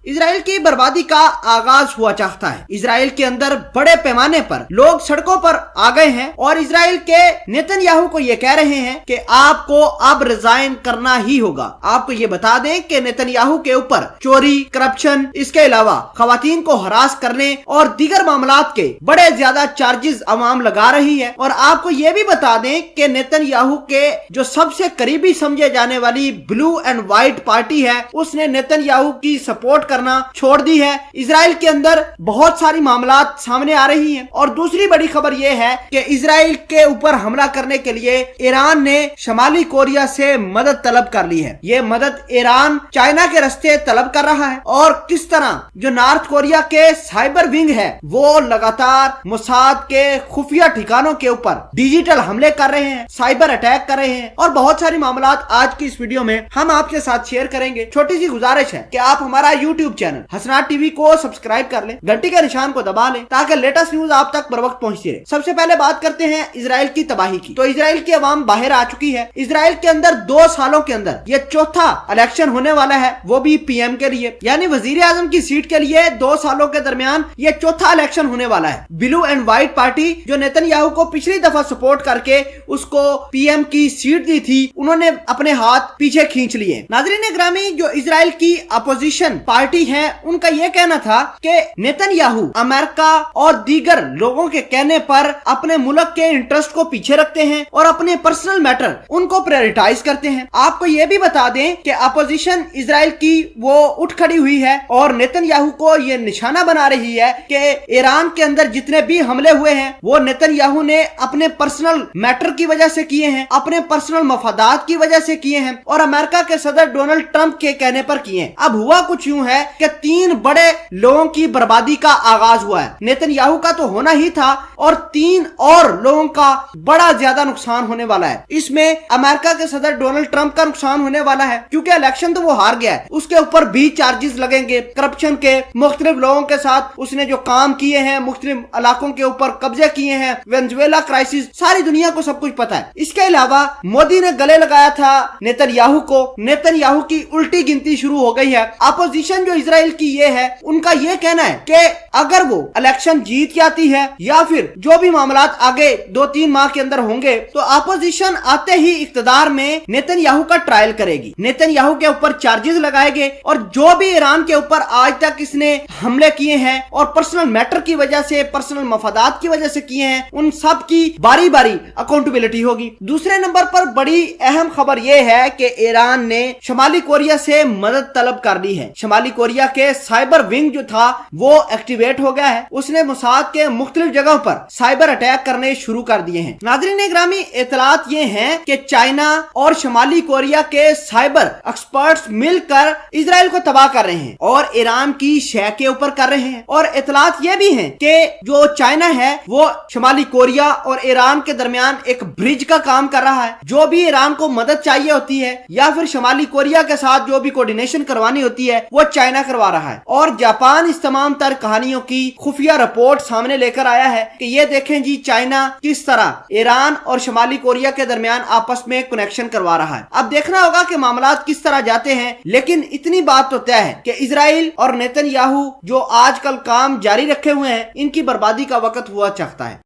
Israel की बर्बादी का आगाज हुआ चाहता है। इसराइल के अंदर बड़े पैमाने पर लोग सड़कों पर आ गए हैं और इसराइल के नेतन्याहू को ये कह रहे हैं कि आपको अब रिजाइन करना ही होगा। आपको ये बता दें कि नेतन्याहू के ऊपर चोरी, करप्शन, इसके अलावा खवातीन को हरास करने और दीगर मामलात के बड़े ज्यादा चार्जेस अवाम लगा रही है। और आपको ये भी बता दें कि नेतन्याहू के जो सबसे करीबी समझे जाने वाली ब्लू एंड व्हाइट पार्टी है, उसने नेतन्याहू की सपोर्ट करना छोड़ दी है। इजराइल के अंदर बहुत सारी मामलात सामने आ रही हैं। और दूसरी बड़ी खबर यह है कि इजराइल के ऊपर हमला करने के लिए ईरान ने शमाली कोरिया से मदद तलब कर ली है। ये मदद ईरान चाइना के रास्ते तलब कर रहा है। और किस तरह जो नॉर्थ कोरिया के साइबर विंग है वो लगातार मोसाद के खुफिया ठिकानों के ऊपर डिजिटल हमले कर रहे हैं, साइबर अटैक कर रहे हैं और बहुत सारी मामलात आज की इस वीडियो में हम आपके साथ शेयर करेंगे। छोटी सी गुजारिश है कि आप हमारा यूट्यूब चैनल हसनाट टीवी को सब्सक्राइब कर लें, घंटी के निशान को दबा लें ताकि लेटेस्ट न्यूज आप तक बर वक्त पहुंचती रहे। सबसे पहले बात करते हैं इजराइल की तबाही की। तो इजराइल की आवाम बाहर आ चुकी है। इजराइल के अंदर 2 सालों के अंदर ये चौथा इलेक्शन होने वाला है, वो भी पीएम के लिए, यानी वजीर आजम की सीट के लिए 2 सालों के दरमियान ये चौथा इलेक्शन होने वाला है। ब्लू एंड व्हाइट पार्टी जो नेतन्याहू को पिछली दफा सपोर्ट करके उसको पीएम की सीट दी थी, उन्होंने अपने हाथ पीछे खींच लिए। नाज़रीन ग्रामी, जो इजराइल की अपोजिशन पार्टी है उनका यह कहना था कि नेतन्याहू अमेरिका और दीगर लोगों के कहने पर अपने मुल्क के इंटरेस्ट को पीछे रखते हैं और अपने पर्सनल मैटर उनको प्रायोरिटाइज करते हैं। आपको यह भी बता दें कि अपोजिशन इजराइल की वो उठ खड़ी हुई है और नेतन्याहू को यह निशाना बना रही है कि ईरान के अंदर जितने भी हमले हुए हैं वो नेतन्याहू ने अपने पर्सनल मैटर की वजह से किए हैं, अपने पर्सनल मफादात की वजह से किए हैं और अमेरिका के सदर डोनाल्ड ट्रंप के कहने पर किए हैं। अब हुआ कुछ यूं है कि 3 बड़े लोगों की बर्बादी का आगाज हुआ है। नेतन्याहू का तो होना ही था और 3 और लोगों का बड़ा ज्यादा नुकसान होने वाला है। इसमें अमेरिका के सदर डोनाल्ड ट्रंप का नुकसान होने वाला है क्योंकि इलेक्शन तो वो हार गया है, उसके ऊपर भी चार्जेस लगेंगे करप्शन के। मुख्तलिफ लोगों के साथ उसने जो काम किए हैं, मुख्तलिफ इलाकों के ऊपर कब्जे किए हैं, वेनेजुएला क्राइसिस, सारी दुनिया को सब कुछ पता है। इसके अलावा मोदी ने गले लगाया था नेतन्याहू को, नेतन्याहू की उल्टी गिनती शुरू हो गई है। अपोजिशन जो इजराइल की ये है, उनका ये कहना है कि अगर वो इलेक्शन जीत जाती है या फिर जो भी मामलात आगे 2-3 माह के अंदर होंगे तो अपोजिशन आते ही इख्तिदार में नेतन्याहू का ट्रायल करेगी, नेतन्याहू के ऊपर चार्जेस लगाएंगे और जो भी ईरान के ऊपर आज तक इसने हमले किए हैं और पर्सनल मैटर की वजह से, पर्सनल मफादात की वजह से किए हैं, उन सब की बारी बारी अकाउंटेबिलिटी होगी। दूसरे नंबर पर बड़ी अहम खबर यह है कि ईरान ने शमाली कोरिया से मदद तलब कर ली है। शमाली कोरिया के साइबर विंग जो था वो एक्टिवेट हो गया है। उसने मोसाद के मुख्तलिफ जगहों पर साइबर अटैक करने शुरू कर दिए हैं। नाज़रीन ग्रामी, इतलात ये हैं कि चाइना और शमाली कोरिया के साइबर एक्सपर्ट्स मिलकर इजराइल को तबाह कर रहे हैं और ईरान की शह के ऊपर कर रहे हैं। और इतलात ये भी हैं कि जो चाइना है वो शमाली कोरिया और ईरान के दरमियान एक ब्रिज का काम कर रहा है। जो भी ईरान को मदद चाहिए होती है या फिर शमाली कोरिया के साथ जो भी कोऑर्डिनेशन करवानी होती है वो चाइना करवा रहा है। और जापान इस तमाम तर कहानियों की खुफिया रिपोर्ट सामने लेकर आया है कि ये देखें जी, चाइना किस तरह ईरान और शमाली कोरिया के दरमियान आपस में कनेक्शन करवा रहा है। अब देखना होगा कि मामलात किस तरह जाते हैं, लेकिन इतनी बात तो तय है कि इजराइल और नेतन्याहू जो आजकल काम जारी रखे हुए हैं, इनकी बर्बादी का वक्त हुआ चाहता है।